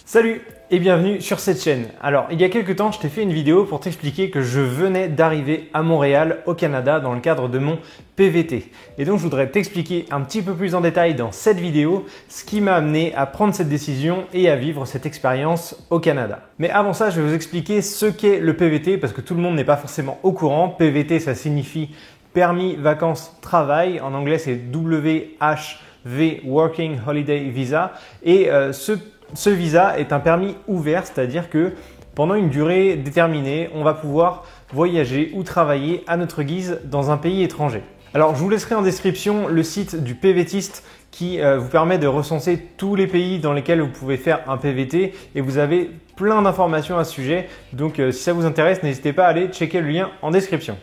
Salut et bienvenue sur cette chaîne. Alors, il y a quelques temps, je t'ai fait une vidéo pour t'expliquer que je venais d'arriver à Montréal, au Canada, dans le cadre de mon PVT. Et donc, je voudrais t'expliquer un petit peu plus en détail dans cette vidéo ce qui m'a amené à prendre cette décision et à vivre cette expérience au Canada. Mais avant ça, je vais vous expliquer ce qu'est le PVT parce que tout le monde n'est pas forcément au courant. PVT, ça signifie permis vacances travail. En anglais, c'est WHV, Working Holiday Visa. Et ce visa est un permis ouvert, c'est-à-dire que pendant une durée déterminée, on va pouvoir voyager ou travailler à notre guise dans un pays étranger. Alors, je vous laisserai en description le site du PVTiste qui vous permet de recenser tous les pays dans lesquels vous pouvez faire un PVT et vous avez plein d'informations à ce sujet. Donc, si ça vous intéresse, n'hésitez pas à aller checker le lien en description.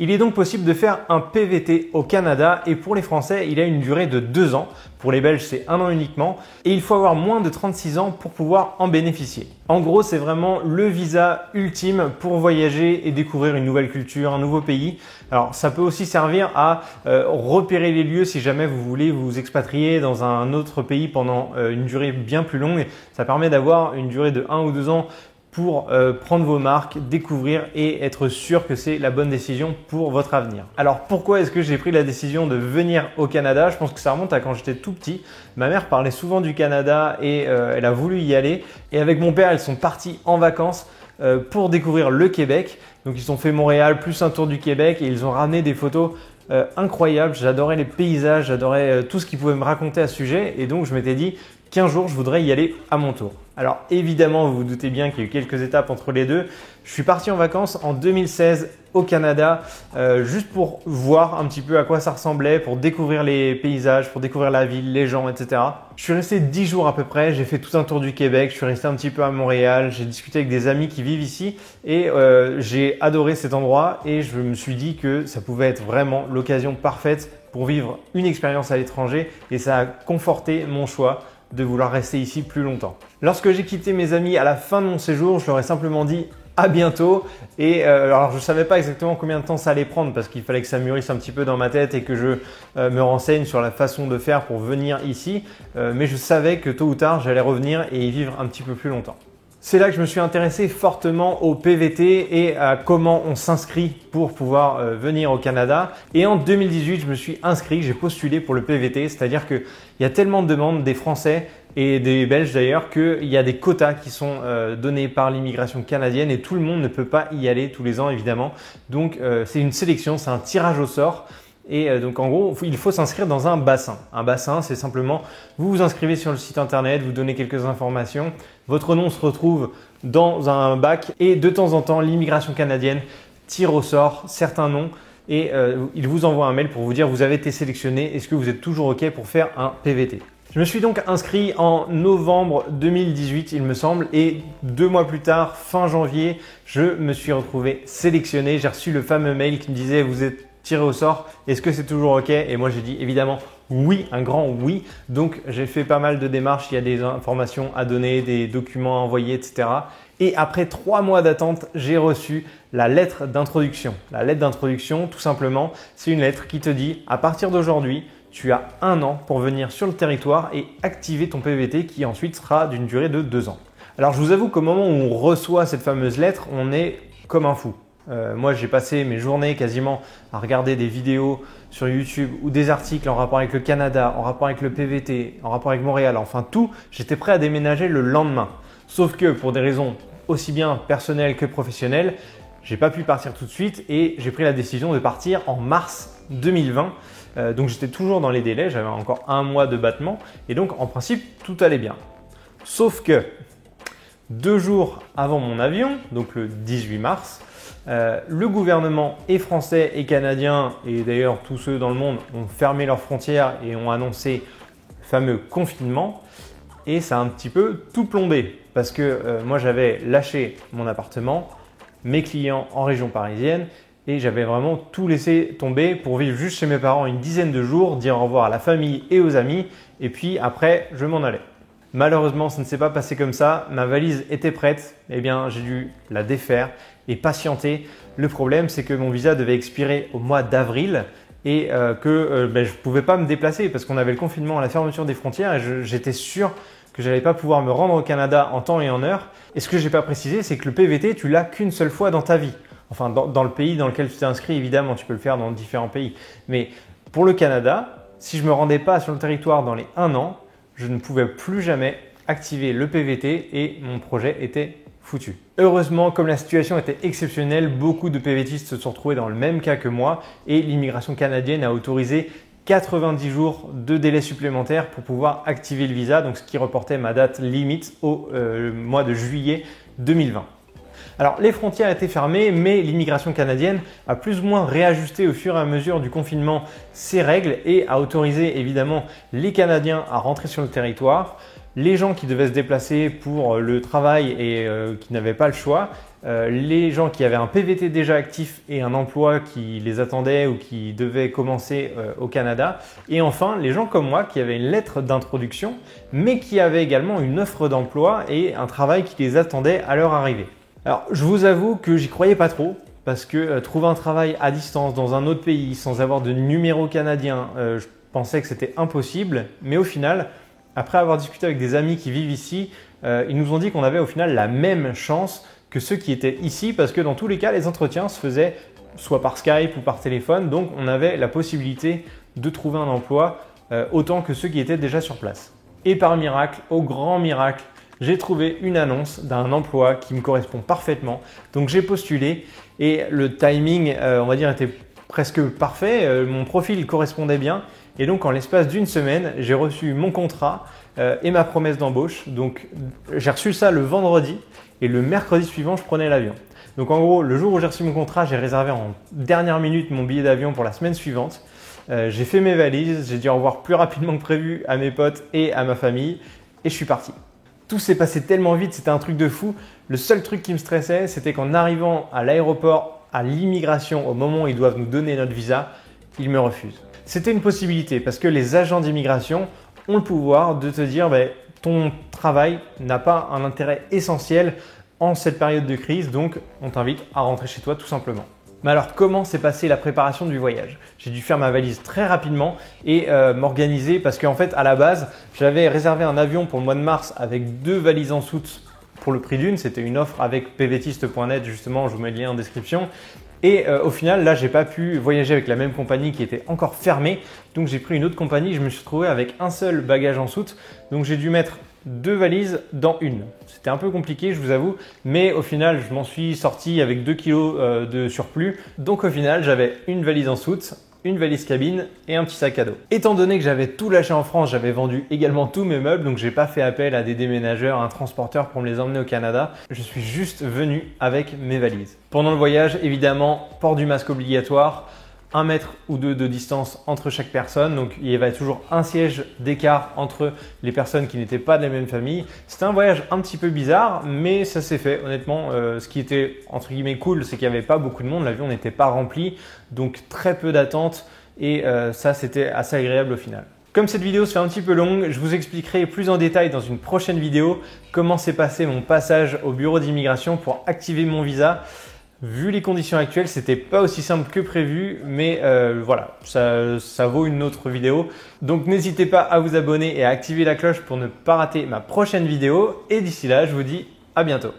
Il est donc possible de faire un PVT au Canada et pour les Français, il a une durée de 2 ans. Pour les Belges, c'est 1 an uniquement et il faut avoir moins de 36 ans pour pouvoir en bénéficier. En gros, c'est vraiment le visa ultime pour voyager et découvrir une nouvelle culture, un nouveau pays. Alors, ça peut aussi servir à repérer les lieux si jamais vous voulez vous expatrier dans un autre pays pendant une durée bien plus longue. Ça permet d'avoir une durée de 1 ou 2 ans pour prendre vos marques, découvrir et être sûr que c'est la bonne décision pour votre avenir. Alors pourquoi est-ce que j'ai pris la décision de venir au Canada? Je pense que ça remonte à quand j'étais tout petit. Ma mère parlait souvent du Canada et elle a voulu y aller. Et avec mon père, ils sont partis en vacances pour découvrir le Québec. Donc ils ont fait Montréal plus un tour du Québec et ils ont ramené des photos incroyables. J'adorais les paysages, j'adorais tout ce qu'ils pouvaient me raconter à ce sujet. Et donc je m'étais dit qu'un jour je voudrais y aller à mon tour. Alors évidemment, vous vous doutez bien qu'il y a eu quelques étapes entre les deux. Je suis parti en vacances en 2016 au Canada juste pour voir un petit peu à quoi ça ressemblait, pour découvrir les paysages, pour découvrir la ville, les gens, etc. Je suis resté 10 jours à peu près, j'ai fait tout un tour du Québec, je suis resté un petit peu à Montréal, j'ai discuté avec des amis qui vivent ici et j'ai adoré cet endroit et je me suis dit que ça pouvait être vraiment l'occasion parfaite pour vivre une expérience à l'étranger et ça a conforté mon choix de vouloir rester ici plus longtemps. Lorsque j'ai quitté mes amis à la fin de mon séjour, je leur ai simplement dit à bientôt et alors je ne savais pas exactement combien de temps ça allait prendre parce qu'il fallait que ça mûrisse un petit peu dans ma tête et que je me renseigne sur la façon de faire pour venir ici mais je savais que tôt ou tard j'allais revenir et y vivre un petit peu plus longtemps. C'est là que je me suis intéressé fortement au PVT et à comment on s'inscrit pour pouvoir venir au Canada. Et en 2018, je me suis inscrit, j'ai postulé pour le PVT, c'est-à-dire qu'il y a tellement de demandes des Français et des Belges d'ailleurs qu'il y a des quotas qui sont donnés par l'immigration canadienne et tout le monde ne peut pas y aller tous les ans évidemment. Donc c'est une sélection, c'est un tirage au sort. Et donc en gros, il faut s'inscrire dans un bassin. Un bassin, c'est simplement, vous vous inscrivez sur le site internet, vous donnez quelques informations, votre nom se retrouve dans un bac et de temps en temps, l'immigration canadienne tire au sort certains noms et il vous envoie un mail pour vous dire vous avez été sélectionné, est-ce que vous êtes toujours OK pour faire un PVT? Je me suis donc inscrit en novembre 2018, il me semble, et 2 mois plus tard, fin janvier, je me suis retrouvé sélectionné. J'ai reçu le fameux mail qui me disait vous êtes tiré au sort, est-ce que c'est toujours OK? Et moi j'ai dit évidemment oui, un grand oui. Donc j'ai fait pas mal de démarches, il y a des informations à donner, des documents à envoyer, etc. Et après 3 mois d'attente, j'ai reçu la lettre d'introduction. La lettre d'introduction, tout simplement, c'est une lettre qui te dit à partir d'aujourd'hui, tu as 1 an pour venir sur le territoire et activer ton PVT qui ensuite sera d'une durée de 2 ans. Alors je vous avoue qu'au moment où on reçoit cette fameuse lettre, on est comme un fou. Moi, j'ai passé mes journées quasiment à regarder des vidéos sur YouTube ou des articles en rapport avec le Canada, en rapport avec le PVT, en rapport avec Montréal, enfin tout. J'étais prêt à déménager le lendemain. Sauf que pour des raisons aussi bien personnelles que professionnelles, j'ai pas pu partir tout de suite et j'ai pris la décision de partir en mars 2020. Donc j'étais toujours dans les délais, j'avais encore 1 mois de battement et donc en principe tout allait bien. Sauf que 2 jours avant mon avion, donc le 18 mars, le gouvernement et français et canadien et d'ailleurs tous ceux dans le monde ont fermé leurs frontières et ont annoncé le fameux confinement et ça a un petit peu tout plombé parce que moi j'avais lâché mon appartement, mes clients en région parisienne Et j'avais vraiment tout laissé tomber pour vivre juste chez mes parents une dizaine de jours, dire au revoir à la famille et aux amis. Et puis après, je m'en allais. Malheureusement, ça ne s'est pas passé comme ça. Ma valise était prête. Eh bien, j'ai dû la défaire et patienter. Le problème, c'est que mon visa devait expirer au mois d'avril et que je ne pouvais pas me déplacer parce qu'on avait le confinement à la fermeture des frontières et j'étais sûr que je n'allais pas pouvoir me rendre au Canada en temps et en heure. Et ce que je n'ai pas précisé, c'est que le PVT, tu l'as qu'une seule fois dans ta vie. Enfin, dans le pays dans lequel tu t'es inscrit, évidemment, tu peux le faire dans différents pays. Mais pour le Canada, si je ne me rendais pas sur le territoire dans les 1 an, je ne pouvais plus jamais activer le PVT et mon projet était foutu. Heureusement, comme la situation était exceptionnelle, beaucoup de PVTistes se sont retrouvés dans le même cas que moi et l'immigration canadienne a autorisé 90 jours de délai supplémentaire pour pouvoir activer le visa, donc ce qui reportait ma date limite au mois de juillet 2020. Alors, les frontières étaient fermées, mais l'immigration canadienne a plus ou moins réajusté au fur et à mesure du confinement ses règles et a autorisé évidemment les Canadiens à rentrer sur le territoire. Les gens qui devaient se déplacer pour le travail et qui n'avaient pas le choix, les gens qui avaient un PVT déjà actif et un emploi qui les attendait ou qui devaient commencer au Canada. Et enfin, les gens comme moi qui avaient une lettre d'introduction, mais qui avaient également une offre d'emploi et un travail qui les attendait à leur arrivée. Alors, je vous avoue que j'y croyais pas trop parce que trouver un travail à distance dans un autre pays sans avoir de numéro canadien, je pensais que c'était impossible. Mais au final, après avoir discuté avec des amis qui vivent ici, ils nous ont dit qu'on avait au final la même chance que ceux qui étaient ici parce que dans tous les cas, les entretiens se faisaient soit par Skype ou par téléphone. Donc, on avait la possibilité de trouver un emploi autant que ceux qui étaient déjà sur place. Et par miracle, au grand miracle, j'ai trouvé une annonce d'un emploi qui me correspond parfaitement. Donc j'ai postulé et le timing, on va dire, était presque parfait. Mon profil correspondait bien. Et donc en l'espace d'une semaine, j'ai reçu mon contrat et ma promesse d'embauche. Donc j'ai reçu ça le vendredi et le mercredi suivant, je prenais l'avion. Donc en gros, le jour où j'ai reçu mon contrat, j'ai réservé en dernière minute mon billet d'avion pour la semaine suivante. J'ai fait mes valises, j'ai dit au revoir plus rapidement que prévu à mes potes et à ma famille et je suis parti. Tout s'est passé tellement vite, c'était un truc de fou. Le seul truc qui me stressait, c'était qu'en arrivant à l'aéroport, à l'immigration, au moment où ils doivent nous donner notre visa, ils me refusent. C'était une possibilité parce que les agents d'immigration ont le pouvoir de te dire ton travail n'a pas un intérêt essentiel en cette période de crise, donc on t'invite à rentrer chez toi tout simplement. Mais alors, comment s'est passée la préparation du voyage? J'ai dû faire ma valise très rapidement et m'organiser parce qu'en fait, à la base, j'avais réservé un avion pour le mois de mars avec 2 valises en soute pour le prix d'une. C'était une offre avec pvtiste.net, justement, je vous mets le lien en description. Et au final, là, j'ai pas pu voyager avec la même compagnie qui était encore fermée. Donc, j'ai pris une autre compagnie. Je me suis retrouvé avec un seul bagage en soute. Donc, j'ai dû mettre 2 valises dans une. C'était un peu compliqué, je vous avoue, mais au final, je m'en suis sorti avec 2 kilos de surplus. Donc au final, j'avais une valise en soute, une valise cabine et un petit sac à dos. Étant donné que j'avais tout lâché en France, j'avais vendu également tous mes meubles, donc j'ai pas fait appel à des déménageurs, à un transporteur pour me les emmener au Canada. Je suis juste venu avec mes valises. Pendant le voyage, évidemment, port du masque obligatoire. 1 mètre ou 2 de distance entre chaque personne. Donc, il y avait toujours un siège d'écart entre les personnes qui n'étaient pas de la même famille. C'était un voyage un petit peu bizarre, mais ça s'est fait. Honnêtement, ce qui était entre guillemets cool, c'est qu'il n'y avait pas beaucoup de monde. L'avion n'était pas rempli, donc très peu d'attente. Et ça, c'était assez agréable au final. Comme cette vidéo se fait un petit peu longue, je vous expliquerai plus en détail dans une prochaine vidéo comment s'est passé mon passage au bureau d'immigration pour activer mon visa. Vu les conditions actuelles, c'était pas aussi simple que prévu, mais voilà, ça vaut une autre vidéo. Donc n'hésitez pas à vous abonner et à activer la cloche pour ne pas rater ma prochaine vidéo. Et d'ici là, je vous dis à bientôt.